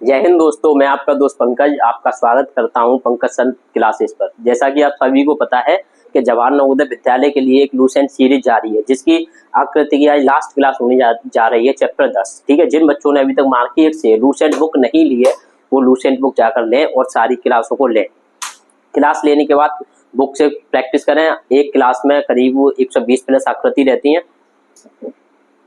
जय हिंद दोस्तों, मैं आपका दोस्त पंकज आपका स्वागत करता हूं पंकज सर क्लासेस पर। जैसा कि आप सभी को पता है कि जवाहर नवोदय विद्यालय के लिए एक लूसेंट सीरीज जारी है, जिसकी आकृति की आज लास्ट क्लास होने जा रही है, चैप्टर 10। ठीक है, जिन बच्चों ने अभी तक मार्केट से लूसेंट बुक नहीं ली है वो लूसेंट बुक जाकर लें और सारी क्लासों को लें। क्लास लेने के बाद बुक से प्रैक्टिस करें। एक क्लास में करीब 120 प्लस आकृति रहती हैं,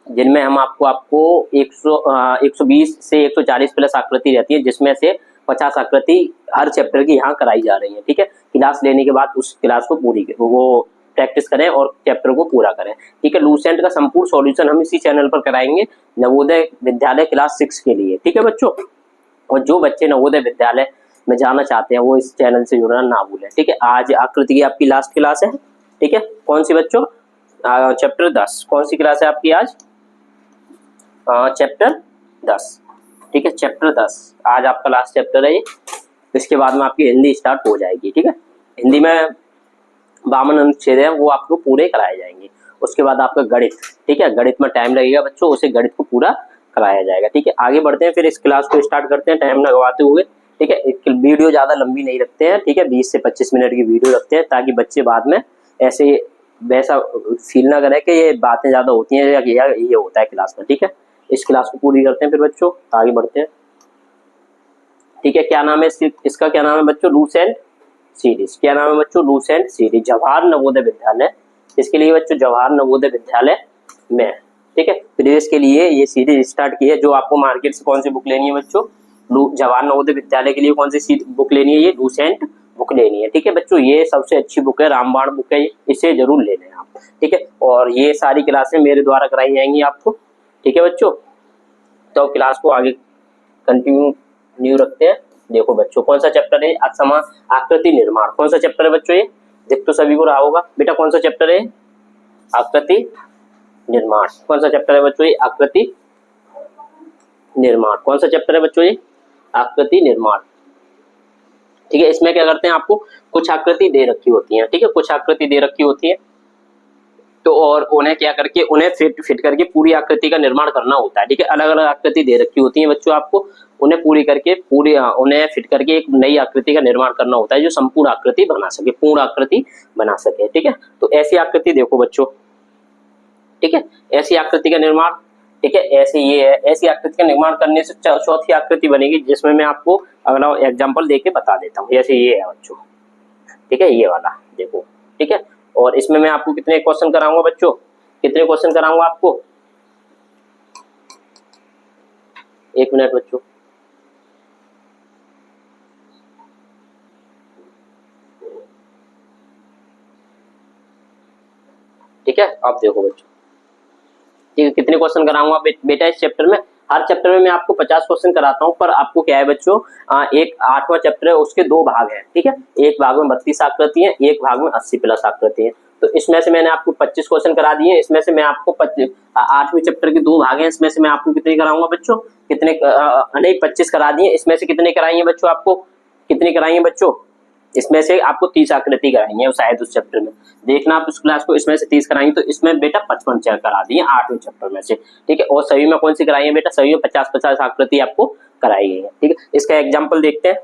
जिनमें हम आपको 120 से 140 प्लस आकृति रहती है, जिसमें से 50 आकृति हर चैप्टर की यहाँ कराई जा रही है। ठीक है, क्लास लेने के बाद उस क्लास को वो प्रैक्टिस करें और चैप्टर को पूरा करें। ठीक है, लूसेंट का संपूर्ण सॉल्यूशन हम इसी चैनल पर कराएंगे नवोदय विद्यालय क्लास 6 के लिए। ठीक है बच्चों, और जो बच्चे नवोदय विद्यालय में जाना चाहते हैं वो इस चैनल से जुड़ना ना भूलें। ठीक है, आज आकृति की आपकी लास्ट क्लास है। ठीक है, कौन सी बच्चों? चैप्टर 10। कौन सी क्लास है आपकी आज? चैप्टर 10। ठीक है, चैप्टर 10 आज आपका लास्ट चैप्टर है ये। इसके बाद में आपकी हिंदी स्टार्ट हो जाएगी। ठीक है, हिंदी में 52 अनुच्छेद है, वो आपको पूरे कराए जाएंगे। उसके बाद आपका गणित। ठीक है, गणित में टाइम लगेगा बच्चों, उसे गणित को पूरा कराया जाएगा। ठीक है, आगे बढ़ते हैं, फिर इस क्लास को स्टार्ट करते हैं टाइम लगवाते हुए। ठीक है, वीडियो ज़्यादा लंबी नहीं रखते हैं। ठीक है, 20 से 25 मिनट की वीडियो रखते हैं, ताकि बच्चे बाद में ऐसे वैसा फील ना करें कि ये बातें ज़्यादा होती हैं या ये होता है क्लास में। ठीक है, इस क्लास को पूरी करते हैं, फिर बच्चों आगे बढ़ते हैं। ठीक है, क्या नाम है इसका? क्या नाम है बच्चों? Lucent series. क्या नाम है बच्चों? Lucent series, Jawahar Navodaya Vidyalaya. इसके लिए बच्चों जवाहर नवोदय विद्यालय में। ठीक है, प्रवेश के लिए ये सीरीज स्टार्ट की है। जो आपको मार्केट से कौन सी बुक लेनी है बच्चों? जवाहर नवोदय विद्यालय के लिए कौन सी बुक लेनी है? ये लूसेंट बुक लेनी है। ठीक है बच्चों, ये सबसे अच्छी बुक है, रामबाण बुक है, इसे जरूर ले लें आप। ठीक है, और ये सारी क्लासें मेरे द्वारा कराई जाएंगी आपको। ठीक है बच्चों, तो क्लास को आगे कंटिन्यू रखते हैं। देखो बच्चों, कौन सा चैप्टर है? आकृति निर्माण। कौन सा चैप्टर है बच्चों ये? देख तो सभी को रहा होगा बेटा, कौन सा चैप्टर है? आकृति निर्माण। कौन सा चैप्टर है बच्चों ये? आकृति निर्माण। कौन सा चैप्टर है बच्चों ये? आकृति निर्माण। ठीक है, इसमें क्या करते हैं, आपको कुछ आकृति दे रखी होती है। ठीक है, कुछ आकृति दे रखी होती है, तो और उन्हें क्या करके उन्हें फिट करके पूरी आकृति का निर्माण करना होता है। ठीक है, अलग अलग आकृति दे रखी होती है बच्चों, आपको उन्हें उन्हें फिट करके एक नई आकृति का निर्माण करना होता है, जो संपूर्ण आकृति बना सके, पूर्ण आकृति बना सके। ठीक है, तो ऐसी आकृति देखो बच्चों। ठीक है, ऐसी आकृति का निर्माण। ठीक है, ऐसे ये है, ऐसी आकृति का निर्माण करने से चौथी आकृति बनेगी, जिसमें मैं आपको अगला एग्जाम्पल देके बता देता हूँ। जैसे ये है बच्चों, ठीक है, ये वाला देखो। ठीक है, और इसमें मैं आपको कितने क्वेश्चन कराऊंगा बच्चों? कितने क्वेश्चन कराऊंगा आपको? एक मिनट बच्चों। ठीक है, अब देखो बच्चों, ठीक है, कितने क्वेश्चन कराऊंगा बेटा इस चैप्टर में? हर चैप्टर में मैं आपको 50 क्वेश्चन कराता हूं, पर आपको क्या है बच्चों, एक 8वां चैप्टर है, उसके 2 भाग हैं। ठीक है, एक भाग में 32 आकृति है, एक भाग में 80 प्लस आकृति है। तो इसमें से मैंने आपको 25 क्वेश्चन करा दिए। इसमें से मैं आपको 8वें चैप्टर के 2 भाग हैं, इसमें से मैं आपको कितने कराऊंगा बच्चों? कितने नहीं, 25 करा दिए। इसमें से कितने कराइए बच्चों? आपको कितनी कराइए बच्चों? इसमें से आपको 30 आकृति कराएंगे शायद उस चैप्टर में। देखना आप उस क्लास को, इसमें से 30 कराएंगे, तो इसमें बेटा 55 चेयर करा दिए 8वें चैप्टर में से। ठीक है, और सभी में कौन सी कराई है बेटा? सभी में 50-50 आकृति आपको कराई गई है। ठीक है, इसका एग्जाम्पल देखते हैं।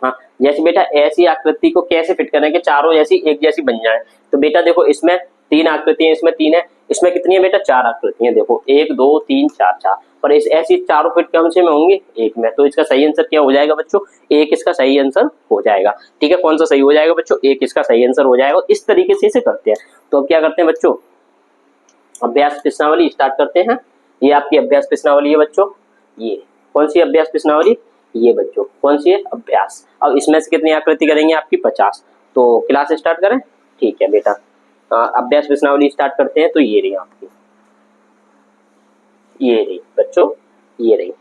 हाँ, जैसे बेटा ऐसी आकृति को कैसे फिट करें कि चारों जैसी एक जैसी बन जाए। तो बेटा देखो, इसमें 3 आकृति है, इसमें 3 है, इसमें कितनी है बेटा? 4 आकृति है। देखो 1 2 3 4 4, पर इस ऐसी चारों फिट कौन से में होंगी? एक में। तो इसका सही आंसर क्या हो जाएगा बच्चों? एक इसका सही आंसर हो जाएगा। ठीक है, कौन सा सही हो जाएगा बच्चों? एक इसका सही आंसर हो जाएगा। इस तरीके से इसे करते हैं। तो अब क्या करते हैं बच्चों, अभ्यास प्रश्नावली स्टार्ट करते हैं। ये आपकी अभ्यास प्रश्नावली है बच्चों। ये कौन सी अभ्यास प्रश्नावली? ये बच्चों कौन सी है? अभ्यास। अब इसमें से कितनी आकृति करेंगे? आपकी 50। तो क्लास स्टार्ट करें? ठीक है बेटा, अभ्यास प्रश्नावली स्टार्ट करते हैं। तो ये रही आपकी, ये रही बच्चों, ये रही।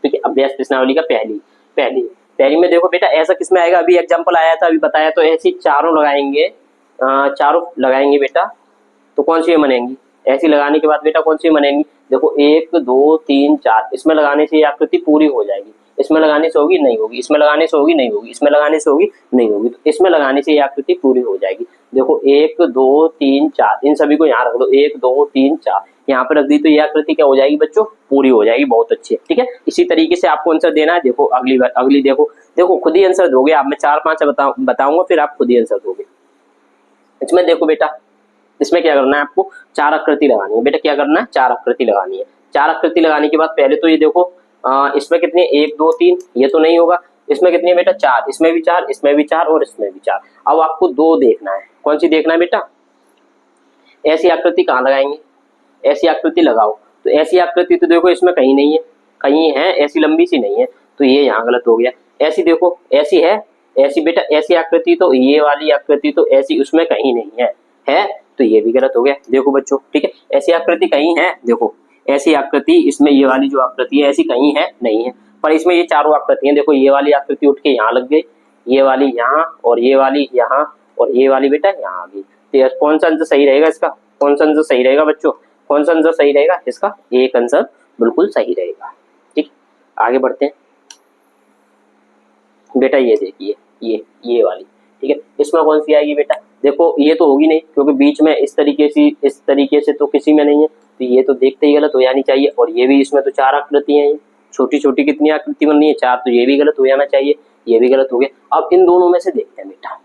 ठीक है, अभ्यास प्रश्नावली का पहली में देखो बेटा, ऐसा किसमें आएगा? अभी एग्जाम्पल आया था, अभी बताया। तो ऐसी चारों लगाएंगे, चारों लगाएंगे बेटा, तो कौन सी बनेंगी? ऐसी लगाने के बाद बेटा कौन सी बनेंगी? देखो 1 2 3 4, इसमें लगाने से ये आकृति पूरी हो जाएगी। इसमें लगाने से होगी नहीं होगी, इसमें लगाने से होगी नहीं होगी, इसमें लगाने से होगी नहीं होगी, तो इसमें लगाने से ये आकृति पूरी हो जाएगी। देखो 1 2 3 4, इन सभी को यहाँ रख दो, 1 2 3 4 यहाँ पे रख दी, तो ये आकृति क्या हो जाएगी बच्चों, पूरी हो जाएगी। बहुत अच्छी है, ठीक है। इसी तरीके से आपको आंसर देना है। देखो अगली देखो खुद ही आंसर दोगे आप, मैं 4-5 बताऊंगा, फिर आप खुद ही आंसर दोगे। इसमें देखो बेटा, इसमें क्या करना है आपको, 4 आकृति लगानी है बेटा। क्या करना है, 4 आकृति लगानी है। 4 आकृति लगाने के बाद पहले तो ये देखो इसमें कितने, 1 2 3, ये तो नहीं होगा। इसमें कितनी है बेटा, 4, इसमें भी 4, इसमें भी 4 और इसमें भी 4। अब आपको 2 देखना है। कौन सी देखना है बेटा, ऐसी आकृति कहाँ लगाएंगे, ऐसी आकृति लगाओ। तो ऐसी आकृति तो देखो इसमें कहीं नहीं है, कहीं है, ऐसी लंबी सी नहीं है, तो ये यहाँ गलत हो गया। ऐसी देखो, ऐसी है, ऐसी बेटा ऐसी आकृति, तो ये वाली आकृति तो ऐसी उसमें कहीं नहीं है तो ये भी गलत हो गया। देखो बच्चों, ठीक है, ऐसी आकृति कहीं है, देखो ऐसी आकृति इसमें, ये वाली जो आकृति है ऐसी कहीं है नहीं है, पर इसमें ये चारों आकृतियां देखो, ये वाली आकृति उठ के यहाँ लग गई, ये वाली यहाँ, और ये वाली यहाँ, और ये वाली बेटा यहाँ आ गई। तो कौन सा आंसर सही रहेगा इसका, कौन सा आंसर सही रहेगा बच्चों, कौन सा आंसर सही रहेगा इसका, एक आंसर बिल्कुल सही रहेगा। ठीक, आगे बढ़ते हैं बेटा। ये देखिए, ये वाली, ठीक है, इसमें कौन सी आएगी बेटा, देखो ये तो होगी नहीं, क्योंकि बीच में इस तरीके से तो किसी में नहीं है, तो ये तो देखते ही गलत हो जानी चाहिए। और ये भी, इसमें तो 4 आकृतियां हैं, छोटी छोटी कितनी आकृति बन रही है, 4, तो ये भी गलत हो जाना चाहिए, ये भी गलत हो गया। अब इन दोनों में से देखते हैं बेटा,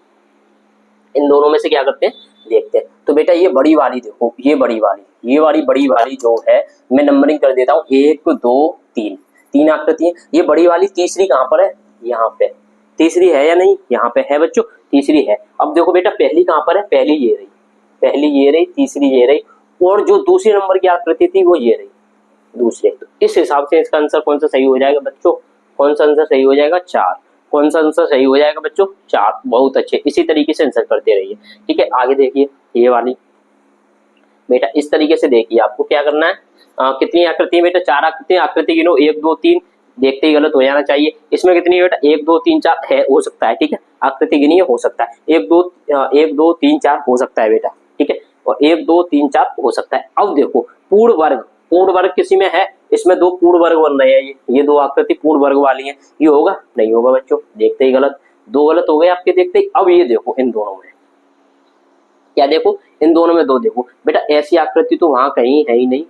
इन दोनों में से क्या करते हैं, देखते हैं। तो बेटा ये बड़ी वाली देखो, ये बड़ी वाली जो है, मैं नंबरिंग कर देता हूँ, 1 2 3, 3 आकृतियां। ये बड़ी वाली तीसरी कहाँ पर है, यहाँ पे तीसरी है या नहीं, यहाँ पे है बच्चों, तीसरी है। अब देखो बेटा पहली कहाँ पर है, पहली ये रही, तीसरी ये रही, और जो दूसरे नंबर की आकृति थी वो ये रही दूसरे। तो इस हिसाब से इसका आंसर कौन सा सही हो जाएगा बच्चों, कौन सा आंसर सही हो जाएगा, 4। कौन सा आंसर सही हो जाएगा बच्चों, 4। बहुत अच्छे, इसी तरीके से आंसर करते रहिए। ठीक है, आगे देखिए, ये वाली बेटा इस तरीके से देखिए, आपको क्या करना है, कितनी आकृति है बेटा, 4 आकृति। आकृति गिनो, 1 2 3, देखते ही गलत हो जाना चाहिए। इसमें कितनी है बेटा, 1 2 3 4 है, हो सकता है, ठीक है, आकृति गिनी हो सकता है, 1 2 3 4 हो सकता है बेटा, ठीक है, और 1 2 3 4 हो सकता है। अब देखो पूर्ण वर्ग किसी में है, इसमें 2 पूर्ण वर्ग बन रहे हैं, ये 2 आकृति पूर्ण वर्ग वाली है, ये होगा नहीं होगा बच्चों, देखते ही गलत, 2 गलत हो गए आपके देखते ही। अब ये देखो इन दोनों में क्या, देखो इन दोनों में 2 देखो बेटा, ऐसी आकृति तो वहां कहीं है ही नहीं,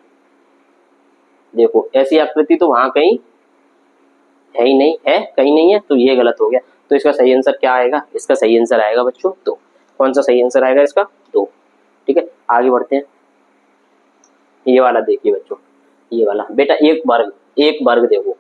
देखो ऐसी आकृति तो वहां कहीं है ही नहीं, है कहीं नहीं है, तो ये गलत हो गया। तो इसका सही आंसर क्या आएगा, इसका सही आंसर आएगा बच्चों 2। कौन सा सही आंसर आएगा इसका, 2। ठीक है, आगे बढ़ते हैं। ये वाला देखिए बच्चों, ये वाला बेटा एक वर्ग देखो,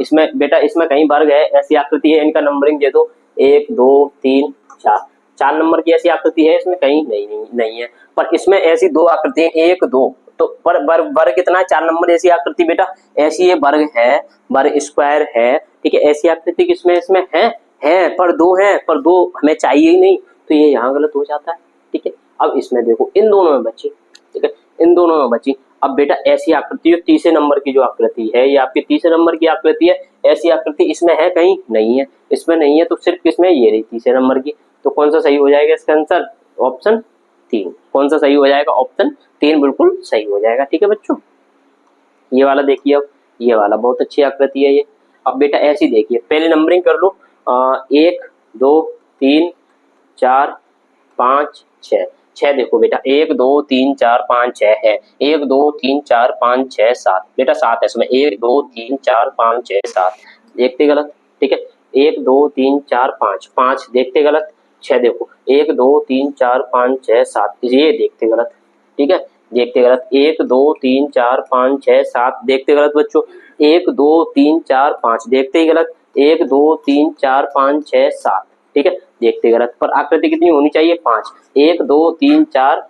इसमें बेटा इसमें कहीं वर्ग है, ऐसी आकृति है, इनका नंबरिंग दे दो, 1 2 3 4, 4 नंबर की ऐसी आकृति है, इसमें कहीं नहीं है। पर इसमें ऐसी 2 आकृति है, 1 2, तो पर वर्ग कितना है, 4 नंबर ऐसी आकृति बेटा, ऐसी ये वर्ग है, वर्ग स्क्वायर है, ठीक है, ऐसी आकृति किसमें, इसमें है पर 2 है, पर 2 हमें चाहिए ही नहीं, तो ये यहाँ गलत हो जाता है। ठीक है, अब इसमें देखो इन दोनों में बची, ठीक है, इन दोनों में बची। अब बेटा ऐसी आकृति जो तीसरे नंबर की जो आकृति है, ये आपके तीसरे नंबर की आकृति है, ऐसी आकृति इसमें है कहीं नहीं है, इसमें नहीं है, तो सिर्फ किसमें, ये रही तीसरे नंबर की। तो कौन सा सही हो जाएगा इसका आंसर, ऑप्शन 3। कौन सा सही हो जाएगा, ऑप्शन 3 बिल्कुल सही हो जाएगा। ठीक है बच्चों, ये वाला देखिए, अब ये वाला बहुत अच्छी आकृति है ये। अब बेटा ऐसी देखिए, पहले नंबरिंग कर लो, 1 2 3 4 5 6 देखो बेटा, 1 2 3 4 5 6 है, 1 2 3 4 5 6 7 बेटा 7 है इसमें, 1 2 3 4 5 6 7, देखते गलत। ठीक है, 1 2 3 4 5 देखते गलत, 6 देखो, 1 2 3 4 5 6 7, ये देखते गलत। ठीक है, देखते गलत, 1 2 3 4 5 6 7 देखते गलत बच्चों, 1 2 3 4 5 देखते ही गलत, 1 2 3 4 5 6 7, ठीक है, देखते गलत। पर आकृति कितनी होनी चाहिए, 5, 1 2 3 4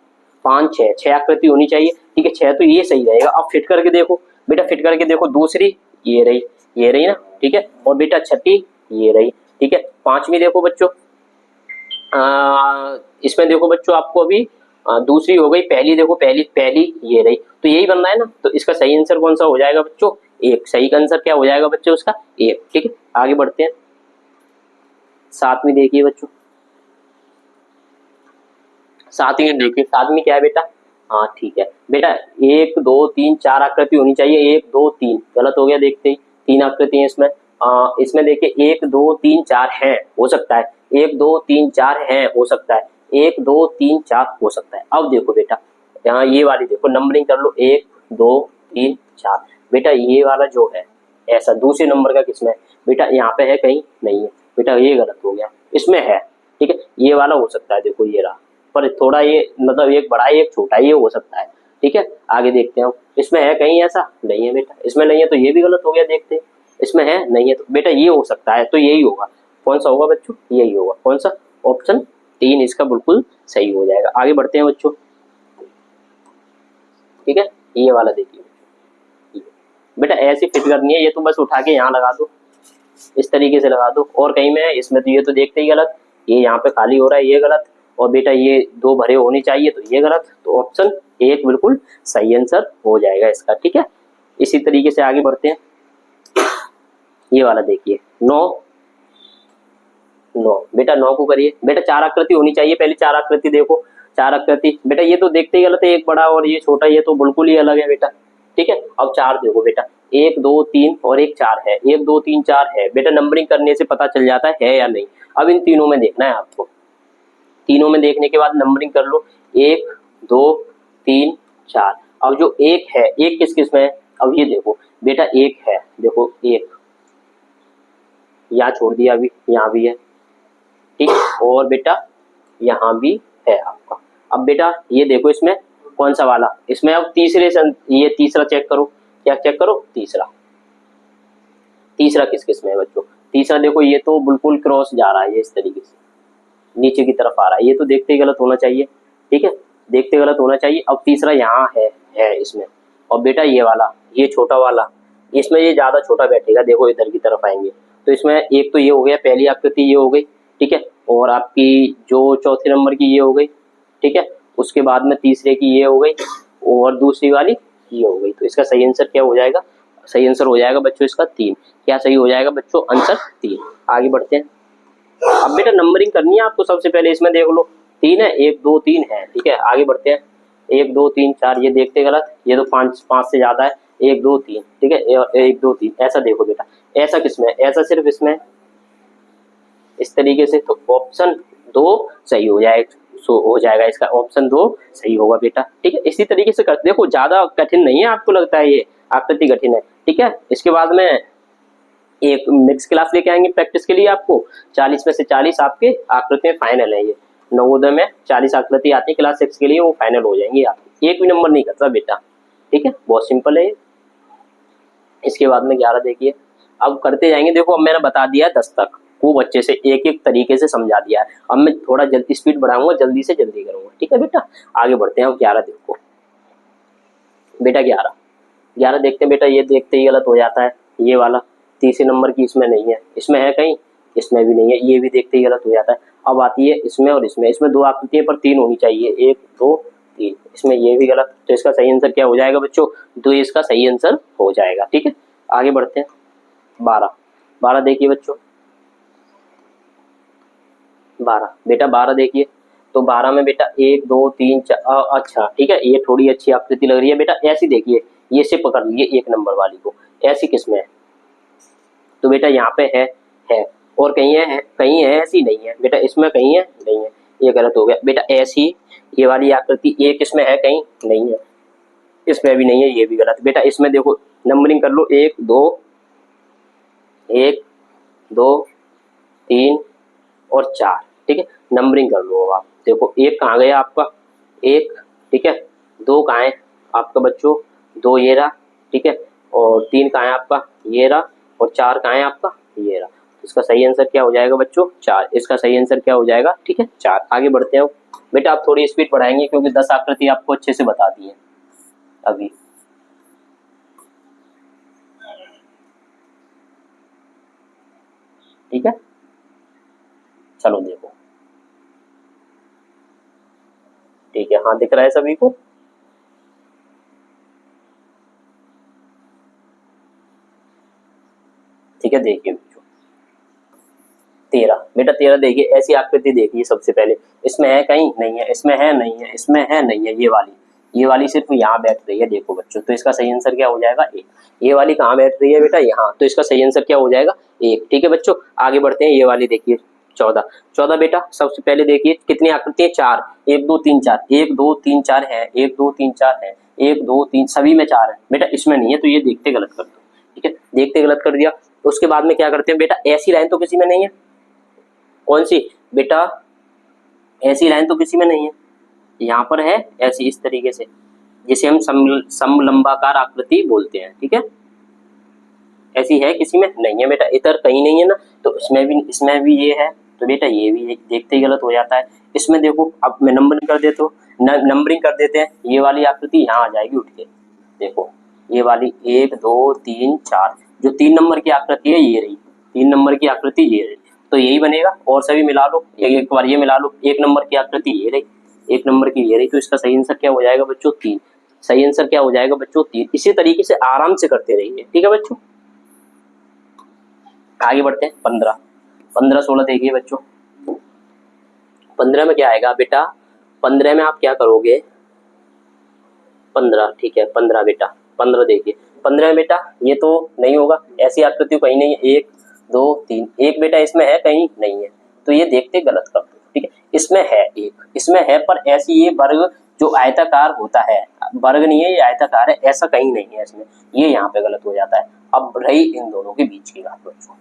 5 6 आकृति होनी चाहिए। ठीक है, 6 तो ये सही रहेगा। अब फिट करके देखो बेटा, फिट करके देखो, दूसरी ये रही ना, ठीक है, और बेटा छठी ये रही, ठीक है, 5वीं देखो बच्चों, इसमें देखो बच्चों आपको अभी दूसरी हो गई, पहली देखो, पहली ये रही, तो यही बनना है ना, तो इसका सही आंसर कौन सा हो जाएगा बच्चों, 1। सही का आंसर क्या हो जाएगा बच्चों, उसका 1। ठीक है, आगे बढ़ते हैं। 7वीं देखिए बच्चों, 7वीं देखिए, 7वीं क्या है बेटा, हाँ ठीक है बेटा, 1 2 3 4 आकृति होनी चाहिए, 1 2 3 गलत हो गया, देखते ही 3 आकृति है इसमें, इसमें देखिए 1 2 3 4 है, हो सकता है 1 2 3 4 है, हो सकता है 1 2 3 4 हो सकता है। अब देखो बेटा यहाँ ये वाली देखो नंबरिंग कर लो 1 2 3 4। बेटा ये वाला जो है ऐसा दूसरे नंबर का किसमें है बेटा, यहाँ पे है कहीं नहीं है बेटा, ये गलत हो गया, इसमें है। ठीक है, ये वाला हो सकता है, देखो ये रहा, पर थोड़ा ये मतलब एक बड़ा है एक छोटा है, ये हो सकता है। ठीक है, आगे देखते हैं इसमें है कहीं ऐसा नहीं है बेटा, इसमें नहीं है तो ये भी गलत हो गया। देखते हैं इसमें है नहीं है तो बेटा ये हो सकता है, तो यही होगा। कौन सा होगा बच्चों, यही होगा। कौन सा, ऑप्शन 3 इसका बिल्कुल सही हो जाएगा। आगे बढ़ते हैं बच्चों। ठीक है, ये वाला देखिए बेटा, ऐसी फिट करनी है, ये तो बस उठा के यहाँ लगा दो, इस तरीके से लगा दो, और कहीं में है इसमें तो ये तो देखते ही गलत, ये यहाँ पे खाली हो रहा है, ये गलत, और बेटा ये 2 भरे होने चाहिए तो ये गलत, तो ऑप्शन 1 बिल्कुल सही आंसर हो जाएगा इसका। ठीक है, इसी तरीके से आगे बढ़ते हैं। ये वाला देखिए 9 9 बेटा 9 को करिए बेटा, 4 आकृति होनी चाहिए, पहले 4 आकृति देखो, 4 आकृति बेटा, ये तो देखते ही गलत है, एक बड़ा और ये छोटा, ये तो बिल्कुल ही अलग है बेटा। ठीक है, अब 4 देखो बेटा, 1 2 3 और एक 4 है, 1 2 3 4 है बेटा, नंबरिंग करने से पता चल जाता है या नहीं। अब इन तीनों में देखना है आपको, तीनों में देखने के बाद नंबरिंग कर लो 1 2 3 4। अब जो एक है, एक किस किस में है, अब ये देखो बेटा, एक है, देखो एक यहाँ छोड़ दिया, अभी यहाँ भी है। ठीक, और बेटा यहाँ भी है आपका। अब बेटा ये देखो इसमें कौन सा वाला, इसमें अब तीसरे से ये तीसरा चेक करो, क्या चेक करो, तीसरा, तीसरा किस किस में है बच्चों, तीसरा देखो ये तो बिल्कुल क्रॉस जा रहा है, ये इस तरीके से नीचे की तरफ आ रहा है, ये तो देखते ही गलत होना चाहिए। ठीक है, देखते गलत होना चाहिए। अब तीसरा यहाँ है इसमें, और बेटा ये वाला, ये छोटा वाला, इसमें ये ज्यादा छोटा बैठेगा, देखो इधर की तरफ आएंगे तो इसमें एक तो ये हो गया, पहली आकृति ये हो गई। ठीक है, और आपकी जो चौथे नंबर की ये हो गई। ठीक है, उसके बाद में तीसरे की ये हो गई, और दूसरी वाली ये हो गई, तो इसका सही आंसर क्या हो जाएगा, सही आंसर हो जाएगा बच्चों इसका 3। क्या सही हो जाएगा बच्चों, आंसर 3। आगे बढ़ते हैं। अब बेटा नंबरिंग करनी है आपको, सबसे पहले इसमें देख लो 3 है, 1 2 3 है। ठीक है, आगे बढ़ते हैं। 1 2 3 4 ये देखते गलत, ये तो 5 से ज्यादा है, 1 2 3। ठीक है, 1 2 3 ऐसा देखो बेटा, ऐसा किसमें, ऐसा सिर्फ इसमें, इस तरीके से, तो ऑप्शन 2 सही हो जाएगा, सो हो जाएगा इसका, ऑप्शन 2 सही होगा बेटा। ठीक है, इसी तरीके से कर देखो, ज्यादा कठिन नहीं है, आपको लगता है ये आकृति कठिन है। ठीक है, इसके बाद में एक मिक्स क्लास लेके आएंगे प्रैक्टिस के लिए आपको, 40 में से 40 आपके आकृतियां फाइनल है। ये नवोदय में 40 आकृति आती है क्लास 6 के लिए, वो फाइनल हो जाएंगी आपकी, एक भी नंबर नहीं करता बेटा। ठीक है, बहुत सिंपल है। इसके बाद में 11 देखिए, अब करते जाएंगे। देखो अब मैंने बता दिया 10 तक, खूब अच्छे से एक एक तरीके से समझा दिया है। अब मैं थोड़ा जल्दी स्पीड बढ़ाऊंगा, जल्दी से जल्दी करूंगा। ठीक है बेटा, आगे बढ़ते हैं। अब 11 देखो बेटा, 11 देखते हैं बेटा, ये देखते ही गलत हो जाता है, ये वाला तीसरे नंबर की इसमें नहीं है, इसमें है कहीं, इसमें भी नहीं है, ये भी देखते ही गलत हो जाता है। अब आती है इसमें और इसमें 2 आकृतियां पर 3 होनी चाहिए, 1 2 3, इसमें ये भी गलत, तो इसका सही आंसर क्या हो जाएगा बच्चों, 2 इसका सही आंसर हो जाएगा। ठीक है, आगे बढ़ते हैं। 12 देखिए बच्चों, 12 बेटा 12 देखिए, तो 12 में बेटा 1 2 3 4, अच्छा ठीक है, ये थोड़ी अच्छी आकृति लग रही है बेटा, ऐसी देखिए, ये से पकड़ लीजिए 1 नंबर वाली को, ऐसी किसमें है, तो बेटा यहाँ पे है, और कहीं है ऐसी नहीं है बेटा, इसमें कहीं है नहीं है, ये गलत हो गया बेटा। ऐसी ये वाली आकृति एक इसमें है कहीं नहीं है, इसमें भी नहीं है, ये भी गलत बेटा। इसमें देखो नंबरिंग कर लो 1 2 1 2 3 और 4। ठीक है, नंबरिंग कर लो। अब आप देखो 1 कहाँ गया आपका, 1, ठीक है, 2 कहाँ है आपका बच्चों, 2 ये रहा, ठीक है, और 3 कहाँ है आपका, ये रहा, और 4 कहाँ है आपका, ये रहा। इसका सही आंसर क्या हो जाएगा बच्चों, 4, इसका सही आंसर क्या हो जाएगा, ठीक है 4। आगे बढ़ते हैं बेटा, आप थोड़ी स्पीड बढ़ाएंगे क्योंकि 10 आकृति आपको अच्छे से बता दी है अभी। ठीक है, चलो देखो, ठीक है, हाँ दिख रहा है सभी को। ठीक है, देखिए 13 बेटा, 13 देखिए, ऐसी आकृति देखिए सबसे पहले, इसमें है कहीं नहीं है, इसमें है नहीं है, इसमें है नहीं है, ये वाली, ये वाली सिर्फ यहाँ बैठ रही है देखो बच्चों, तो इसका सही आंसर क्या हो जाएगा एक। ये वाली कहाँ बैठ रही है बेटा, यहाँ, तो इसका सही आंसर क्या हो जाएगा एक। ठीक है बच्चों, आगे बढ़ते हैं। ये वाली देखिए 14। 14 बेटा सबसे पहले देखिए कितनी आकृति है, 4, 1 2 3 4, 1 2 3 4 है, 1 2 3 4 है, 1 2 3, सभी में 4 है बेटा, इसमें नहीं है, तो ये देखते गलत कर दो। ठीक है, देखते गलत कर दिया। उसके बाद में क्या करते हैं बेटा, ऐसी लाइन तो किसी में नहीं है, कौन सी बेटा, ऐसी लाइन तो किसी में नहीं है, यहाँ पर है ऐसी, इस तरीके से, जिसे हम समलंबाकार आकृति बोलते हैं। ठीक है, ऐसी है किसी में नहीं है बेटा, इधर कहीं नहीं है ना, तो इसमें भी ये है, तो बेटा ये भी देखते ही गलत हो जाता है। इसमें देखो, अब मैं नंबरिंग कर देता हूँ, नंबरिंग कर देते हैं। ये वाली आकृति यहाँ आ जाएगी उठ के, देखो ये वाली 1 2 3 4, जो 3 नंबर की आकृति है ये रही, 3 नंबर की आकृति ये रही, तो यही बनेगा। और सभी मिला लो, एक बार ये मिला लो, 1 नंबर की आकृति ये रही, 1 नंबर की ये रही, तो इसका सही आंसर क्या हो जाएगा बच्चों 3। सही आंसर क्या हो जाएगा बच्चों 3। इसी तरीके से आराम से करते रहिए। ठीक है बच्चों, आगे बढ़ते हैं। 15 15 16 देखिए बच्चों, 15 में क्या आएगा बेटा, 15 में आप क्या करोगे, 15 ठीक है, 15 बेटा, 15 देखिए, 15 में बेटा ये तो नहीं होगा, ऐसी आकृति कहीं नहीं है, 1 2 3, एक बेटा इसमें है कहीं नहीं है, तो ये देखते गलत कर दो। ठीक है, इसमें है एक, इसमें है, पर ऐसी ये वर्ग जो आयताकार होता है, वर्ग नहीं है ये आयताकार है, ऐसा कहीं नहीं है इसमें, ये यहाँ पे गलत हो जाता है। अब रही इन दोनों के बीच की बात बच्चों,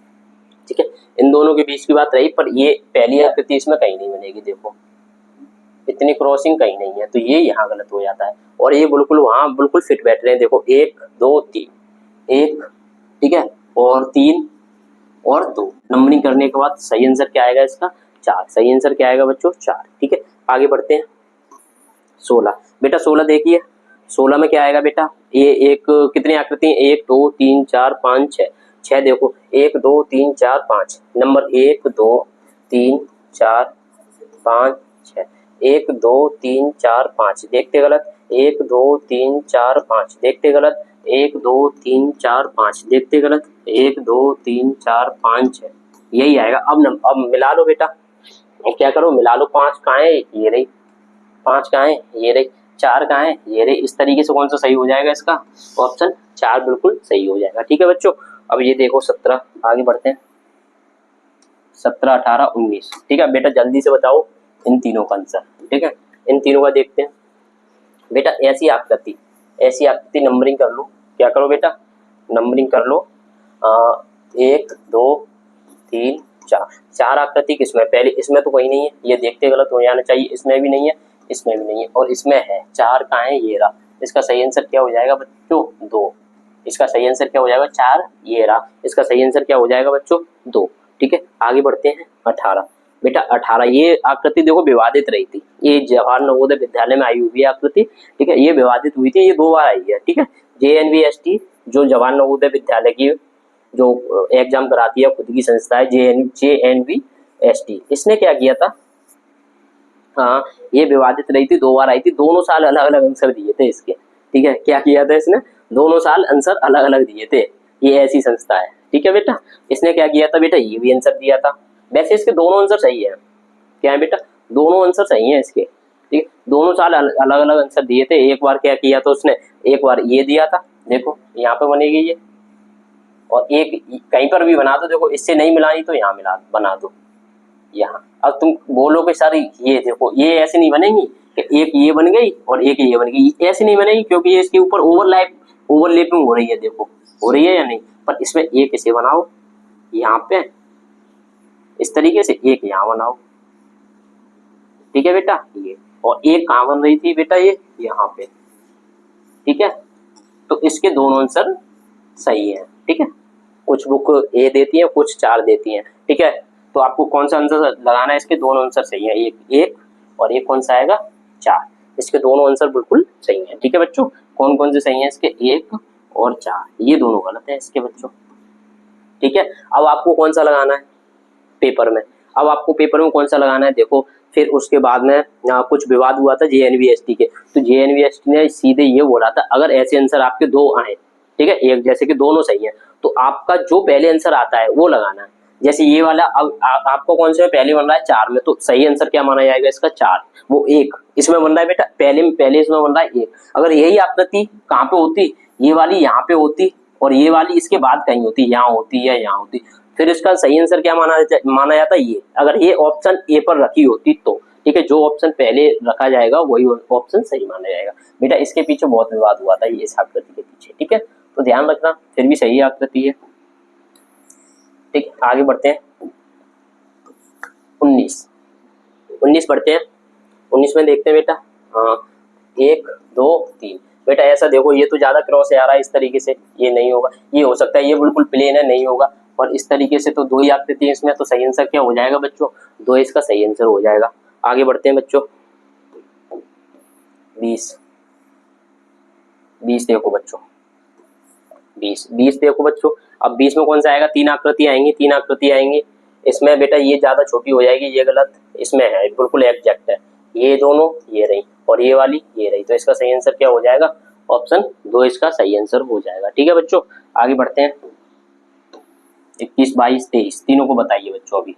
ठीक है, इन दोनों के बीच की बात रही, पर ये पहली आकृति इसमें कहीं नहीं बनेगी, देखो इतनी क्रॉसिंग कहीं नहीं है, तो ये यहाँ गलत हो जाता है। और ये बिल्कुल वहाँ बिल्कुल फिट बैठ रहे हैं, देखो 1 2 3, 1 ठीक है, और 3 और 2, नंबरिंग करने के बाद सही आंसर क्या आएगा इसका 4। सही आंसर क्या आएगा बच्चों 4। ठीक है, आगे बढ़ते हैं। 16 बेटा, 16 देखिए, 16 में क्या आएगा बेटा, ये एक कितनी आकृति है, 1 2 3 4 5 6, 6 देखो 1 2 3 4 5, नंबर 1 2 3 4 5 6, 1 2 3 4 5, देखते गलत, 1 2 3 4 5, देखते गलत, 1 2 3 4 5, देखते गलत, 1 2 3 4 5 6, यही आएगा। अब मिला लो बेटा, क्या करो मिला लो, 5 कहाँ है, ये रही, 5 कहाँ है, ये रही, 4 कहाँ है, ये रही। इस तरीके से कौन सा सही हो जाएगा इसका, ऑप्शन 4 बिल्कुल सही हो जाएगा। ठीक है बच्चों, अब ये देखो 17, आगे बढ़ते हैं। 17 18 19, ठीक है बेटा, जल्दी से बताओ इन तीनों का आंसर। ठीक है, इन तीनों का देखते हैं बेटा। ऐसी आकृति नंबरिंग कर लो, क्या करो बेटा, नंबरिंग कर लो, 1 2 3 4, 4 आकृति किसमें, पहले इसमें तो कोई नहीं है, ये देखते गलत हो जाना चाहिए, इसमें भी नहीं है, इसमें भी नहीं है, और इसमें है, 4 कहाँ है, ये रहा। इसका सही आंसर क्या हो जाएगा बच्चों 2। इसका सही आंसर क्या हो जाएगा 4, ये रहा। इसका सही आंसर क्या हो जाएगा बच्चों 2। ठीक है, आगे बढ़ते हैं। 18 बेटा, 18 ये आकृति देखो विवादित रही थी, ये जवाहर नवोदय विद्यालय में आई हुई आकृति। ठीक है, ये विवादित हुई थी, ये 2 बार आई है। ठीक है, JNVST जो जवाहर नवोदय विद्यालय की जो एग्जाम कराती है, खुद की संस्था है, JNVST, इसने क्या किया था, हाँ ये विवादित रही थी, 2 बार आई थी, दोनों साल अलग अलग आंसर दिए थे इसके। ठीक है, क्या किया था इसने, दोनों साल आंसर अलग अलग दिए थे, ये ऐसी संस्था है। ठीक है बेटा, इसने क्या किया था बेटा, ये भी आंसर दिया था। वैसे इसके दोनों आंसर सही है, क्या है बेटा, दोनों आंसर सही है इसके। ठीक है, दोनों साल अलग अलग आंसर दिए थे। एक बार क्या किया था उसने, एक बार ये दिया था, देखो यहाँ पे बनेगी ये, और एक कहीं पर भी बना दो, देखो इससे नहीं मिलानी तो यहाँ बना दो यहाँ। अब तुम बोलोगे सर ये देखो, ये ऐसे नहीं बनेगी कि एक ये बन गई और एक ये बन गई, ऐसे नहीं बनेगी, क्योंकि ये इसके ऊपर ओवरलैपिंग हो रही है, देखो हो रही है या नहीं। पर इसमें एक इसे बनाओ यहाँ पे इस तरीके से, एक यहाँ बनाओ। ठीक है बेटा, ये, और एक कहाँ बन रही थी बेटा, ये यहाँ पे। ठीक है, तो इसके दोनों आंसर सही है। ठीक है, कुछ बुक ए देती है, कुछ 4 देती है। ठीक है, तो आपको कौन सा आंसर लगाना है, इसके दोनों आंसर सही है, एक और एक कौन सा आएगा 4, इसके दोनों आंसर बिल्कुल सही है। ठीक है बच्चों, कौन कौन से सही है इसके, 1 और 4, ये दोनों गलत है इसके बच्चों। ठीक है, अब आपको कौन सा लगाना है पेपर में, अब आपको पेपर में कौन सा लगाना है, देखो फिर उसके बाद में कुछ विवाद हुआ था JNVST के, तो JNVST ने सीधे ये बोला था, अगर ऐसे आंसर आपके 2 आए, ठीक है, एक जैसे कि दोनों सही है, तो आपका जो पहले आंसर आता है वो लगाना है। जैसे ये वाला अब आपको कौन से में पहले बन रहा है 4 में, तो सही आंसर क्या माना जाएगा इसका 4। वो 1 इसमें बन रहा है बेटा, पहले इसमें बन रहा है 1। अगर यही आकृति कहाँ पे होती, ये वाली यहाँ पे होती और ये वाली इसके बाद कहीं होती, यहाँ होती या यहाँ होती, फिर इसका सही आंसर क्या माना जाता है ये। अगर ये ऑप्शन ए पर रखी होती तो ठीक है, जो ऑप्शन पहले रखा जाएगा वही ऑप्शन सही माना जाएगा। बेटा इसके पीछे बहुत विवाद हुआ था ये इस आकृति के पीछे, ठीक है, तो ध्यान रखना, फिर भी सही आकृति है। ठीक, आगे बढ़ते हैं। 19 बढ़ते हैं। 19 में देखते हैं बेटा, हाँ 1 2 3। बेटा ऐसा देखो, ये तो ज्यादा क्रॉस आ रहा है इस तरीके से, ये नहीं होगा, ये हो सकता है ये बिल्कुल प्लेन है, नहीं होगा। और इस तरीके से तो 2 ही आकृति है इसमें, तो सही आंसर क्या हो जाएगा बच्चों, 2 इसका सही आंसर हो जाएगा। आगे बढ़ते हैं बच्चों। 20 देखो बच्चों, 20 देखो बच्चों। अब 20 में कौन सा आएगा, 3 आकृति आएंगी, 3 आकृति आएंगी। इसमें बेटा ये ज्यादा छोटी हो जाएगी, ये गलत, इसमें है बिल्कुल एग्जैक्ट है, ये दोनों ये रही और ये वाली ये रही, तो इसका सही आंसर क्या हो जाएगा, ऑप्शन 2 इसका सही आंसर हो जाएगा। ठीक है बच्चों, आगे बढ़ते हैं। 21 22 23 तीनों को बताइए बच्चों अभी,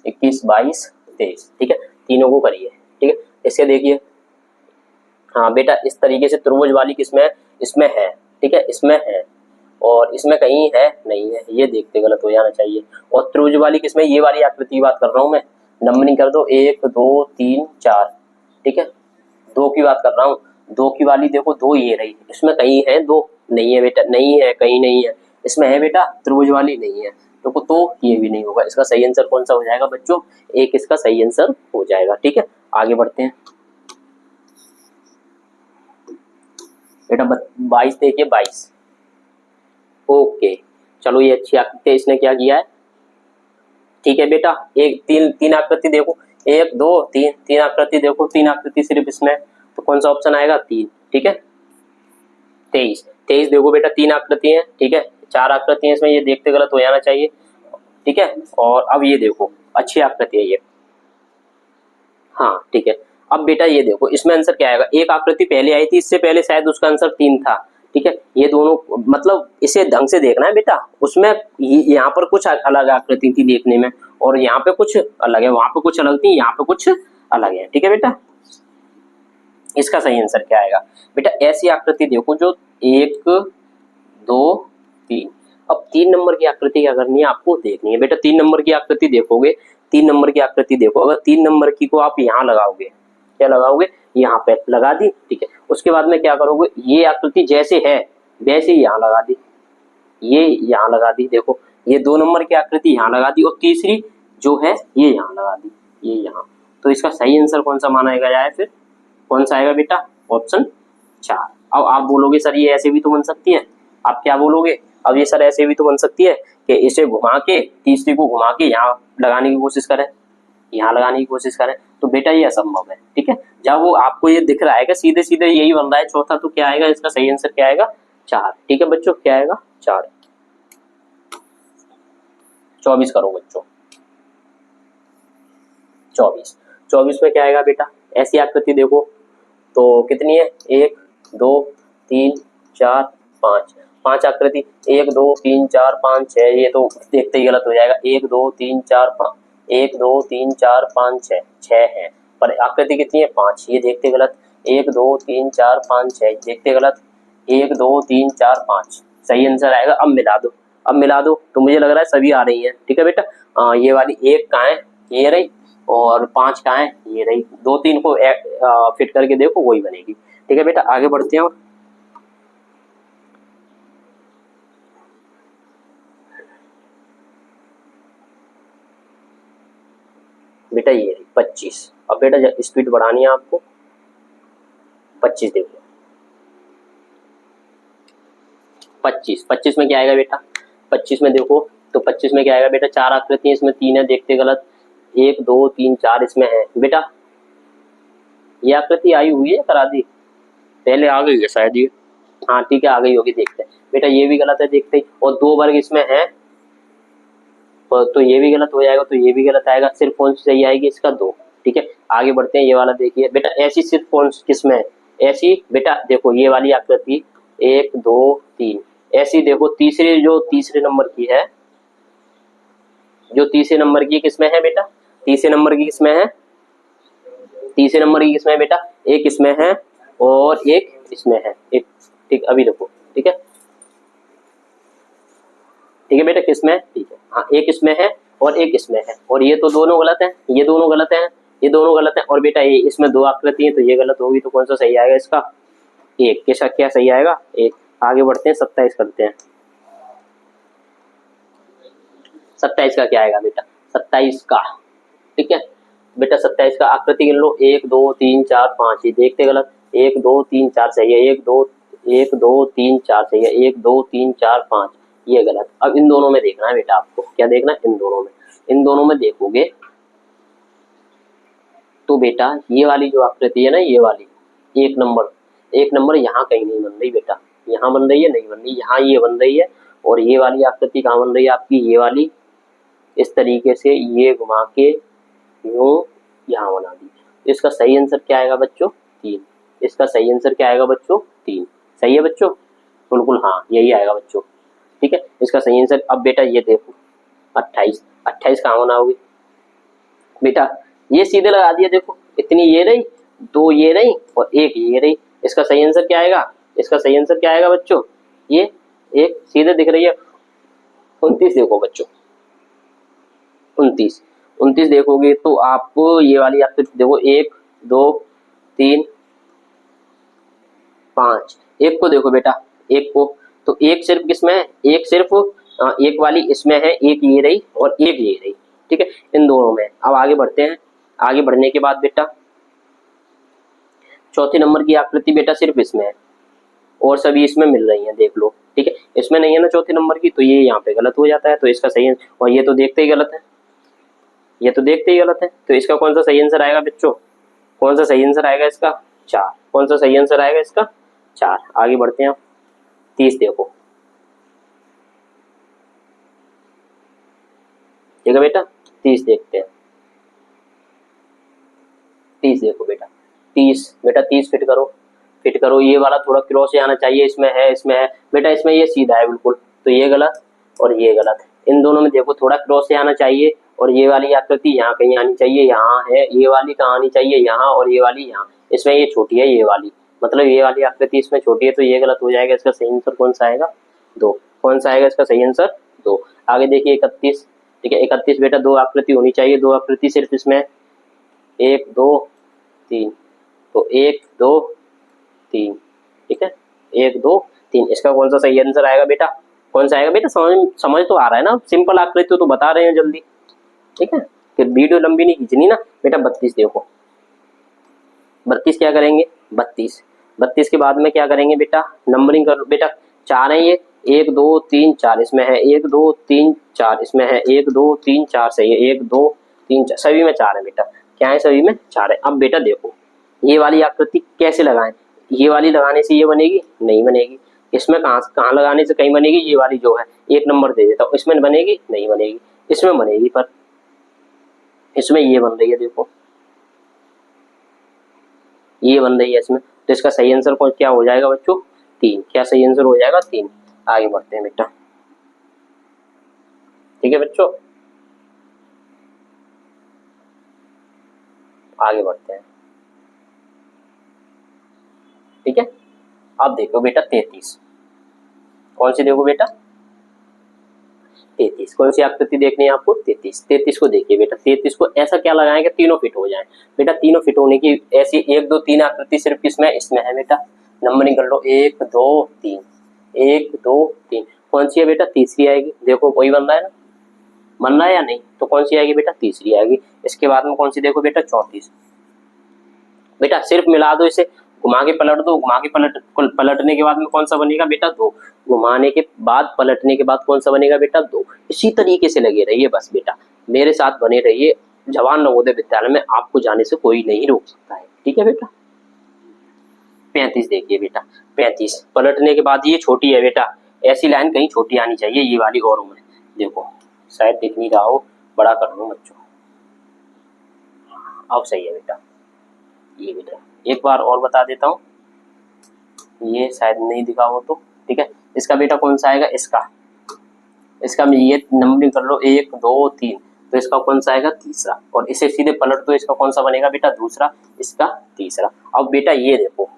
21 22 23, ठीक है, तीनों को करिए। ठीक है, इसके देखिए, हाँ बेटा इस तरीके से त्रिभुज वाली किसमें है, इसमें है, ठीक है, इसमें है और इसमें कहीं है नहीं है, ये देखते गलत हो जाना चाहिए। और त्रिभुज वाली किसमें, ये वाली आकृति की बात कर रहा हूँ मैं, नंबरिंग कर दो 1 2 3 4, ठीक है, 2 की बात कर रहा हूँ, 2 की वाली देखो 2 ये रही, इसमें कहीं है 2 नहीं है बेटा, नहीं है कहीं नहीं है, इसमें है बेटा त्रिभुज वाली नहीं है, तो ये भी नहीं होगा। इसका सही आंसर कौन सा हो जाएगा बच्चों, 1 इसका सही आंसर हो जाएगा। ठीक है, आगे बढ़ते हैं बेटा। 22 देखिए, 22, ओके चलो ये अच्छी आकृति है, इसने क्या किया है, ठीक है बेटा, एक तीन आकृति देखो, 1 2 3, 3 आकृति देखो, 3 आकृति सिर्फ इसमें, तो कौन सा ऑप्शन आएगा, 3, ठीक है। 23 देखो बेटा, 3 आकृति है, ठीक है, 4 आकृति है इसमें, ये देखते गलत हो जाना चाहिए, ठीक है। और अब ये देखो अच्छी आकृति है ये, हाँ ठीक है। अब बेटा ये देखो इसमें आंसर क्या आएगा, एक आकृति पहले आई थी, इससे पहले शायद उसका आंसर 3 था, ठीक है। ये दोनों मतलब इसे ढंग से देखना है बेटा, उसमें यहाँ पर कुछ अलग आकृति थी देखने में और यहाँ पे कुछ अलग है, वहां पे कुछ अलग थी, यहाँ पे कुछ अलग है, ठीक है बेटा। इसका सही आंसर क्या आएगा बेटा, ऐसी आकृति देखो जो 1 2 3। अब 3 नंबर की आकृति क्या करनी है, आपको देखनी है बेटा। 3 नंबर की आकृति देखोगे, 3 नंबर की आकृति देखो, अगर 3 नंबर की को आप यहाँ लगाओगे, क्या लगाओगे, यहाँ पे लगा दी, ठीक है। उसके बाद में क्या करोगे, ये आकृति जैसे है वैसे यहाँ लगा दी, ये यहाँ लगा दी, देखो ये 2 नंबर की आकृति यहाँ लगा दी और तीसरी जो है ये यहाँ लगा दी, ये यहाँ। तो इसका सही आंसर कौन सा माना जाए, फिर कौन सा आएगा बेटा, ऑप्शन 4। अब आप बोलोगे सर ये ऐसे भी तो बन सकती है, आप क्या बोलोगे, अब ये सर ऐसे भी तो बन सकती है कि इसे घुमा के तीसरी को घुमा के यहाँ लगाने की कोशिश करें, यहाँ लगाने की कोशिश करें, तो बेटा ये असंभव है, ठीक है। जब वो आपको ये दिख रहा है कि सीधे सीधे यही बन रहा है चौथा, तो क्या आएगा, इसका सही आंसर क्या आएगा, 4, ठीक है बच्चों, क्या आएगा 4। 24 करो बच्चों, 24 में क्या आएगा बेटा, ऐसी आकृति देखो तो कितनी है, 1 2 3 4 5, 5 आकृति, 1 2 3 4 5 6, ये तो देखते ही गलत हो जाएगा, 1 2 3 4 5, 1 2 3 4 5 6, 6 है, पर आकृति कितनी है, 5, ये देखते गलत, 1 2 3 4 5 6, देखते गलत, 1 2 3 4 5, सही आंसर आएगा। अब मिला दो, तो मुझे लग रहा है सभी आ रही है, ठीक है बेटा। ये वाली 1 कहाँ है, ये रही, और 5 कहाँ है, ये रही, 2 3 को फिट करके देखो वही बनेगी, ठीक है बेटा। आगे बढ़ते हैं, बेटा ये रही 25। अब बेटा स्पीड बढ़ानी है आपको, 25 देखो, 25 में क्या आएगा बेटा, 25 में देखो तो 25 में क्या आएगा बेटा, 4 आकृति है इसमें, 3 है, देखते गलत, 1 2 3 4 इसमें है बेटा, ये आकृति आई हुई है, करा दी, पहले आ गई है शायद ये, हाँ ठीक है आ गई होगी, देखते हैं बेटा, ये भी गलत है देखते ही, और 2 वर्ग इसमें है, तो ये भी गलत हो जाएगा, तो ये भी गलत आएगा, सिर्फ कौन सी सही आएगी, इसका 2, ठीक है। आगे बढ़ते हैं, ये वाला देखिए बेटा, ऐसी सिर्फ कौन किसमें है, ऐसी बेटा देखो ये वाली आकृति 1 2 3, ऐसी देखो तीसरे नंबर की है, जो तीसरे नंबर की किसमें है बेटा, तीसरे नंबर की किसमें है, तीसरे नंबर की किसमें है बेटा, एक इसमें है और एक इसमें है, एक, ठीक, अभी देखो, ठीक है, ठीक है बेटा, किसमें है, ठीक है, हाँ, एक इसमें है और एक इसमें है, और ये तो दोनों गलत है, ये दोनों गलत है, ये दोनों गलत है, और बेटा ये इसमें दो आकृति है तो ये गलत होगी, तो कौन सा सही आएगा इसका, एक, किसका क्या सही आएगा, एक। आगे बढ़ते हैं, 27 करते हैं। 27 का क्या आएगा बेटा, 27 का, ठीक है बेटा, 27 का आकृति गिन लो, 1 2 3 4 5, ये देखते गलत, 1 2 3 4 सही है, 1 2 3 4 सही है, 1 2 3 4 5, ये गलत। अब इन दोनों में देखना है बेटा, आपको क्या देखना है, इन दोनों में, इन दोनों में देखोगे तो बेटा ये वाली जो आकृति है ना, ये वाली एक नंबर, एक नंबर यहाँ कहीं नहीं बन रही बेटा, यहाँ बन रही है, नहीं बन रही, यहाँ ये बन रही है, और ये वाली आकृति कहाँ बन रही है आपकी, ये वाली इस तरीके से ये घुमा के यूं यहाँ बना दी। इसका सही आंसर क्या आएगा बच्चों, 3। इसका सही आंसर क्या आएगा बच्चों, 3। सही है बच्चों, बिल्कुल हाँ, यही आएगा बच्चों, ठीक है, इसका सही आंसर। अब बेटा ये देखो 28, 28 कहाँ बनाओगे बेटा, ये सीधे लगा दिया, देखो इतनी ये रही, दो ये रही और एक ये रही, इसका सही आंसर क्या आएगा, इसका सही आंसर क्या आएगा बच्चों, ये एक सीधे दिख रही है। 29 देखो बच्चों, 29, 29 देखोगे तो आपको ये वाली आकृति देखो, 1 2 3 5, एक को देखो बेटा, एक को, तो एक सिर्फ किसमें है, एक सिर्फ एक वाली इसमें है, एक ये रही और एक ये रही, ठीक है, इन दोनों में। अब आगे बढ़ते हैं, आगे बढ़ने के बाद बेटा चौथे नंबर की आकृति बेटा सिर्फ इसमें है और सभी इसमें मिल रही हैं, देख लो, ठीक है, इसमें नहीं है ना चौथे नंबर की, तो ये यहाँ पे गलत हो जाता है, तो इसका सही, और ये तो देखते ही गलत है, ये तो देखते ही गलत है, तो इसका कौन सा सही आंसर आएगा बच्चों, कौन सा सही आंसर आएगा इसका, 4। कौन सा सही आंसर आएगा इसका, 4। आगे बढ़ते हैं, 30 देखो, ठीक है बेटा, 30 देखते हैं, 30 देखो बेटा, 30 बेटा, 30 फिट करो, फिट करो, ये वाला थोड़ा क्रॉस से आना चाहिए, इसमें है, इसमें है बेटा, इसमें ये सीधा है बिल्कुल, तो ये गलत और ये गलत है, इन दोनों में देखो थोड़ा क्रॉस से आना चाहिए, और ये वाली आकृति यहाँ कहीं आनी चाहिए, यहाँ है, ये वाली कहाँ आनी चाहिए, यहाँ, और ये वाली यहाँ, इसमें ये छोटी है, ये वाली, मतलब ये वाली आकृति इसमें छोटी है, तो ये गलत हो जाएगा, इसका सही आंसर कौन सा आएगा, 2। कौन सा आएगा इसका सही आंसर, 2। आगे देखिए 31, ठीक है, 31 बेटा, दो आकृति होनी चाहिए, दो आकृति सिर्फ इसमें 1 2 3, तो 1 2 3, ठीक है, 1 2 3, इसका कौन सा सही आंसर आएगा बेटा, कौन सा आएगा बेटा, समझ तो आ रहा है ना, सिंपल आकृति तो बता रहे हैं जल्दी, ठीक है, कि वीडियो लंबी नहीं खींचनी ना बेटा। 32 देखो, 32 क्या करेंगे, 32 के बाद में क्या करेंगे बेटा, नंबरिंग कर लो बेटा, 4 है ये, 1 2 3 4 इसमें है, 1 2 3 4 इसमें है, 1 2 3 4 सही है, 1 2 3 4 सभी में 4 है बेटा, क्या है, सभी में 4 है। अब बेटा देखो ये वाली आकृति कैसे लगाएं, ये वाली लगाने से ये बनेगी, नहीं बनेगी, इसमें कहाँ कहाँ लगाने से कहीं बनेगी, ये वाली जो है, एक नंबर दे देता हूँ, इसमें बनेगी, नहीं बनेगी, इसमें बनेगी, पर इसमें ये बन रही है, देखो ये बन रही है इसमें, तो इसका सही आंसर कौन क्या हो जाएगा बच्चों, 3। क्या सही आंसर हो जाएगा, 3। आगे बढ़ते हैं बेटा, ठीक है बच्चों, आगे बढ़ते हैं, ठीक है। अब देखो बेटा 33, कौन सी देखो बेटा, 33, कौन सी आकृति देखनी है आपको, 33। 33 को देखिए बेटा, 33 को ऐसा क्या लगाएं कि तीनों फिट हो जाएं बेटा, तीनों फिट होने की ऐसी 1 2 3 आकृति सिर्फ किसमें, इसमें है बेटा, नंबरिंग कर लो, 1 2 3, 1 2 3, कौन सी है बेटा, तीसरी आएगी, देखो वही बन रहा है ना, बन रहा है या नहीं, तो कौन सी आएगी बेटा, तीसरी आएगी। इसके बाद में कौन सी देखो बेटा, 34 बेटा, सिर्फ मिला दो इसे, घुमा के पलट दो, घुमा के पलटने के बाद में कौन सा बनेगा बेटा, 2। घुमाने के बाद पलटने के बाद कौन सा बनेगा बेटा, 2। इसी तरीके से लगे रहिए बस बेटा, मेरे साथ बने रहिए, जवान नवोदय विद्यालय में आपको जाने से कोई नहीं रोक सकता है, ठीक है बेटा। 35 देखिए बेटा, 35 पलटने के बाद ये छोटी है बेटा, ऐसी लाइन कहीं छोटी आनी चाहिए, ये वाली और में देखो, शायद दिख नहीं रहा हो, बड़ा कर लो बच्चों, अब सही है बेटा, ये बेटा एक बार और बता देता हूँ, ये शायद नहीं दिखा हो तो, ठीक है, इसका बेटा कौन सा आएगा, इसका मैं ये नंबरिंग कर लो 1 2 3, तो इसका कौन सा आएगा तीसरा, और इसे सीधे पलट दो, इसका कौन सा बनेगा बेटा दूसरा, इसका तीसरा। अब बेटा ये देखो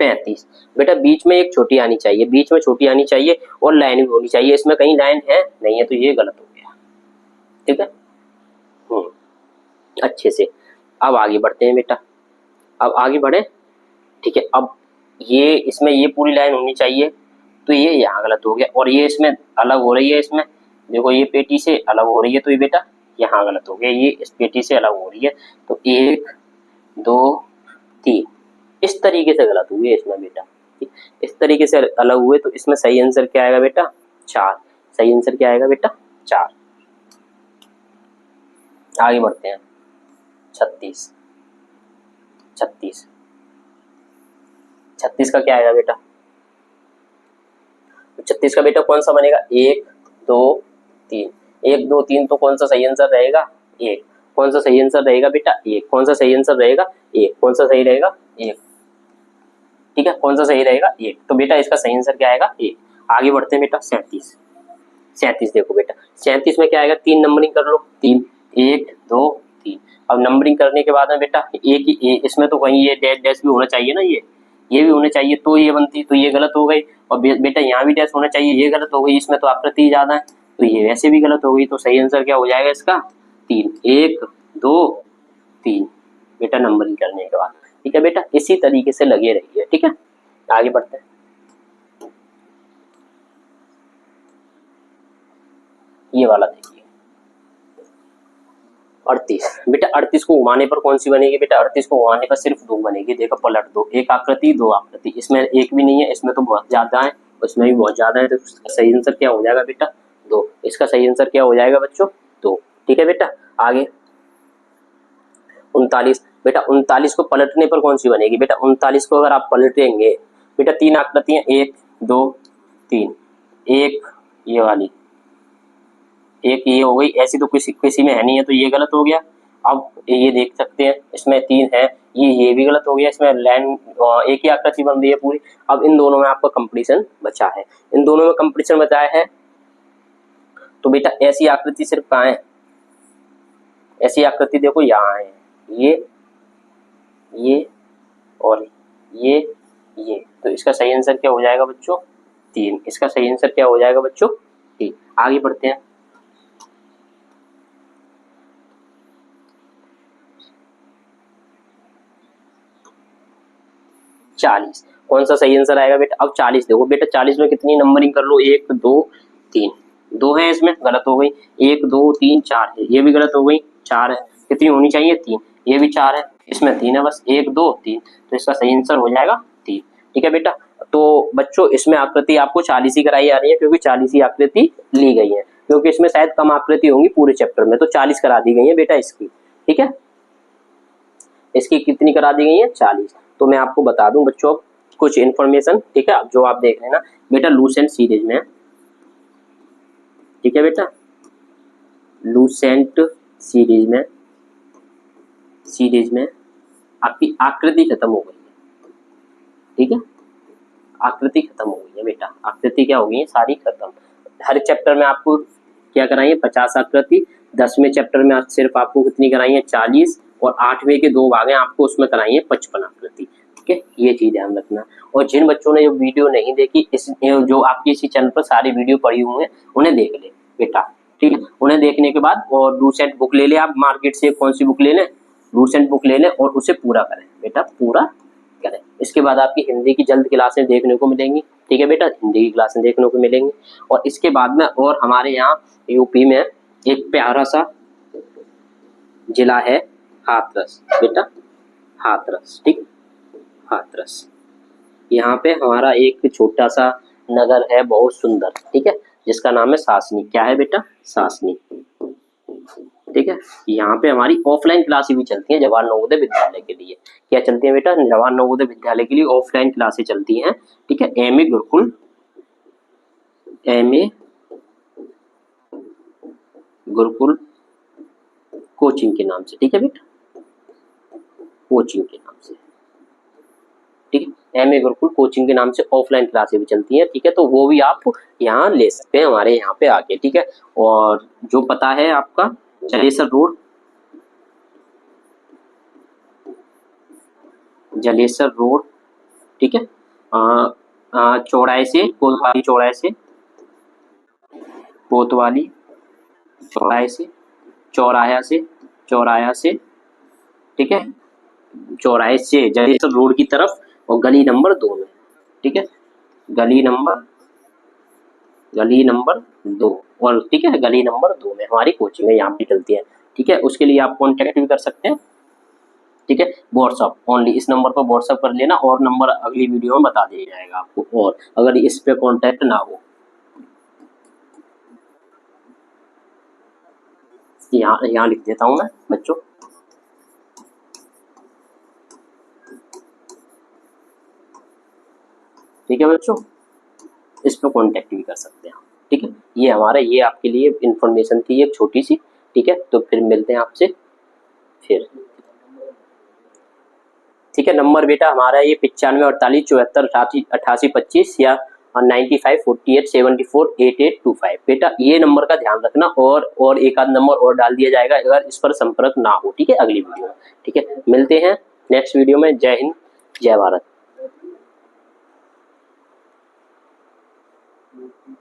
35, बेटा बीच में एक छोटी आनी चाहिए, बीच में छोटी आनी चाहिए और लाइन भी होनी चाहिए, इसमें कहीं लाइन है नहीं है, तो ये गलत हो गया। ठीक है अच्छे से। अब आगे बढ़ते हैं बेटा, अब आगे बढ़े। ठीक है, अब ये इसमें ये पूरी लाइन होनी चाहिए, तो ये यहाँ गलत हो गया, और ये इसमें अलग हो रही है, इसमें देखो ये पेटी से अलग हो रही है, तो ये बेटा यहाँ गलत हो गया, ये इस पेटी से अलग हो रही है, तो 1 2 3 इस तरीके से गलत हुई है इसमें बेटा। इस तरीके से अलग हुए, तो इसमें सही आंसर क्या आएगा बेटा 4, सही आंसर क्या आएगा बेटा 4। आगे बढ़ते हैं 36, 36 36 का क्या आएगा बेटा, 36 का बेटा कौन सा बनेगा 1 2 3, 1 2 3, तो कौन सा सही आंसर रहेगा 1, कौन सा सही आंसर रहेगा बेटा 1, कौन सा सही आंसर रहेगा 1, कौन सा सही रहेगा 1। ठीक है, कौन सा सही रहेगा 1, तो बेटा इसका सही आंसर क्या आएगा 1। आगे बढ़ते हैं बेटा 37, 37 देखो बेटा 37 में क्या आएगा, 3 नंबरिंग कर लो, 3 1 2 3। अब नंबरिंग करने के बाद में बेटा एक ही इसमें तो कहीं ये डैश डैश भी होना चाहिए ना, ये भी होना चाहिए, तो ये बनती, तो ये गलत हो गई, और बेटा यहाँ भी डैश होना चाहिए, ये गलत हो गई, इसमें तो आकृति ज्यादा है, तो ये वैसे भी गलत हो गई, तो सही आंसर क्या हो जाएगा इसका 3, 1 2 3 बेटा नंबरिंग करने के बाद। ठीक है बेटा, इसी तरीके से लगे रहिए। ठीक है, आगे बढ़ते हैं। ये वाला देखिए 38, बेटा 38 को घुमाने पर कौन सी बनेगी बेटा, 38 को घुमाने पर सिर्फ 2 बनेगी, देखो पलट दो, एक आकृति 2 आकृति, इसमें एक भी नहीं है, इसमें तो बहुत ज्यादा है, उसमें भी बहुत ज्यादा है, तो सही आंसर क्या हो जाएगा बेटा 2, इसका सही आंसर क्या हो जाएगा बच्चों 2। ठीक है बेटा, आगे 39, बेटा 39 को पलटने पर कौन सी बनेगी बेटा, 39 को अगर आप पलटेंगे बेटा 3 आकृतियां 1 2 3, एक ये वाली, एक ये हो गई, ऐसी तो किसी में है नहीं है, तो ये गलत हो गया। अब ये देख सकते हैं इसमें 3 है, ये भी गलत हो गया, इसमें लाइन एक ही आकृति बन रही है पूरी। अब इन दोनों में आपका कंपटीशन बचा है, इन दोनों में कंपटीशन बचा है, तो बेटा ऐसी आकृति सिर्फ कहाँ है, ऐसी आकृति देखो यहाँ है, ये और ये, तो इसका सही आंसर क्या हो जाएगा बच्चों 3, इसका सही आंसर क्या हो जाएगा बच्चों 3। आगे बढ़ते हैं 40, कौन सा सही आंसर आएगा बेटा, अब 40 देखो बेटा 40 में कितनी नंबरिंग कर लो, 1 2 3, 2 है इसमें गलत हो गई, 1 2 3 4 है, ये भी गलत हो गई, 4 है, कितनी होनी चाहिए 3, ये भी 4 है, इसमें 3 है बस, 1 2 3, तो इसका सही आंसर हो जाएगा 3। ठीक है बेटा, तो बच्चों इसमें आकृति आपको 40 ही कराई जा रही है, क्योंकि 40 ही आकृति ली गई है, क्योंकि इसमें शायद कम आकृति होंगी पूरे चैप्टर में, तो 40 करा दी गई है बेटा इसकी। ठीक है, इसकी कितनी करा दी गई है 40। तो मैं आपको बता दूं बच्चों कुछ इन्फॉर्मेशन, ठीक है, जो आप देख लेना बेटा लूसेंट सीरीज में। ठीक है बेटा, लूसेंट सीरीज में आपकी आकृति खत्म हो गई है। ठीक है, आकृति खत्म हो गई है बेटा, आकृति क्या हो गई है सारी खत्म। हर चैप्टर में आपको क्या कराई है 50 आकृति, 10वें चैप्टर में सिर्फ आपको कितनी कराई है 40, और 8वें के 2 भाग हैं आपको उसमें कराई है 55 आकृति। ठीक है, ये चीज ध्यान रखना। और जिन बच्चों ने जो वीडियो नहीं देखी, इस जो आपकी इसी चैनल पर सारी वीडियो पड़ी हुई है उन्हें देख ले बेटा। ठीक है, उन्हें देखने के बाद और लूसेंट बुक ले ले आप मार्केट से, कौन सी बुक ले लें, लूसेंट बुक ले लें, और उसे पूरा करें बेटा, पूरा करें। इसके बाद आपकी हिंदी की जल्द क्लासें देखने को मिलेंगी। ठीक है बेटा, हिंदी की क्लासें देखने को मिलेंगी। और इसके बाद में और हमारे यहाँ यूपी में एक प्यारा सा जिला है हाथरस बेटा, हाथरस। ठीक, हाथरस, यहाँ पे हमारा एक छोटा सा नगर है बहुत सुंदर, ठीक है, जिसका नाम है सासनी। क्या है बेटा, सासनी। ठीक है, यहाँ पे हमारी ऑफलाइन क्लासेस भी चलती हैं जवाहर नवोदय विद्यालय के लिए। क्या चलती है बेटा, जवाहर नवोदय विद्यालय के लिए ऑफलाइन क्लासेस चलती हैं। ठीक है, एम ए गुरुकुल कोचिंग के नाम से। ठीक है बेटा, कोचिंग के नाम से। ठीक है, MA गुरुकुल कोचिंग के नाम से ऑफलाइन क्लासेस भी चलती हैं, ठीक है, तो वो भी आप यहाँ ले सकते हैं हमारे यहाँ पे आके, ठीक है। और जो पता है आपका जलेसर रोड, जलेसर रोड, ठीक है, चौराहे से, कोतवाली चौराहे से, कोतवाली चौराहे से, चौराहा से, चौराहा से, ठीक है, चौराहे से जलेसर रोड की तरफ और गली नंबर 2 में, ठीक है, गली नंबर 2, और ठीक है गली नंबर 2 में हमारी कोचिंग है, यहाँ पे चलती है, ठीक है। उसके लिए आप कॉन्टेक्ट भी कर सकते हैं, ठीक है, व्हाट्सअप ओनली, इस नंबर पर व्हाट्सअप कर लेना, और नंबर अगली वीडियो में बता दिया जाएगा आपको, और अगर इस पे कॉन्टेक्ट ना हो, यहाँ लिख देता हूँ मैं बच्चों, ठीक है बच्चों, इस पे कॉन्टेक्ट भी कर सकते हैं, ठीक है। ये हमारा, ये आपके लिए इंफॉर्मेशन थी एक छोटी सी, ठीक है, तो फिर मिलते हैं आपसे फिर, ठीक है। नंबर बेटा हमारा ये 9548748825 या 9548748825 बेटा, ये नंबर का ध्यान रखना, और एक आध नंबर और डाल दिया जाएगा अगर इस पर संपर्क ना हो, ठीक है, अगली वीडियो में, ठीक है। मिलते हैं नेक्स्ट वीडियो में। जय हिंद, जय भारत।